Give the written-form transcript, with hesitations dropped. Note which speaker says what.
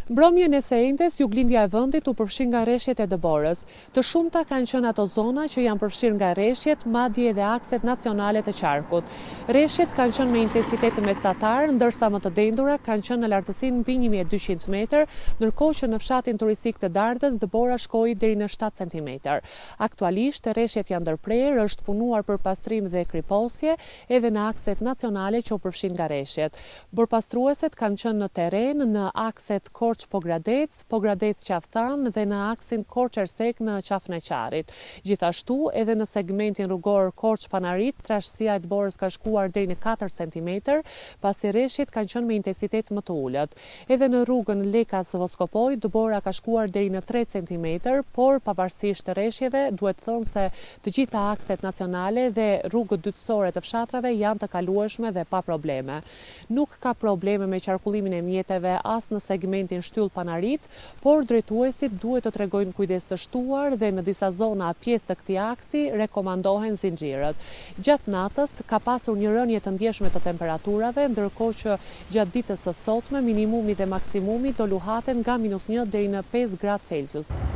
Speaker 1: Mbrëmjen e së enjtes, juglindja e vendit u përfshi nga rreshjet e Dëborës. Të shumta kanë qenë ato zona që janë përfshirë nga rreshjet, madje edhe akset nacionale të qarkut. Rreshjet kanë qenë me intensitet mesatar, ndërsa më të dendura kanë qenë në lartësinë mbi 1200 metër, ndërkohë që në fshatin turistik të Dardës Dëbora shkoi deri në 7 cm. Aktualisht rreshjet janë ndërprerë, është punuar për pastrim dhe kriposje edhe në akset nacionale që u përfshin nga rreshjet. Borpastrueset kanë qenë në terren në akset Pogradec Qafthan dhe në aksin Korç-Ersek në qafën e Qarit. Gjithashtu, edhe në segmentin rrugor Korç-Panarit, trashësia e Dëborës ka shkuar deri në 4 cm, pasi rreshjet kanë qenë me intensitet më të ulët. Edhe në rrugën Lekas-Voskopoj, Dëbora ka shkuar deri në 3 cm, por pavarësisht të rreshjeve, duhet thënë se të gjitha akset nacionale dhe rrugët dytësore të fshatrave janë të kalueshme dhe pa probleme. Nuk ka probleme me qarkullimin e mjeteve as në segmentin shtyll Panarit, por drejtuesit duhet të tregojnë kujdes të shtuar dhe në disa zona pjesë të këtij aksi rekomandohen zinxhirët. Gjatë natës ka pasur një rënje të ndjeshme të temperaturave, ndërkohë që gjatë ditës së sotme minimumi dhe maksimumi do luhaten nga -1 deri në 5 gradë Celsius.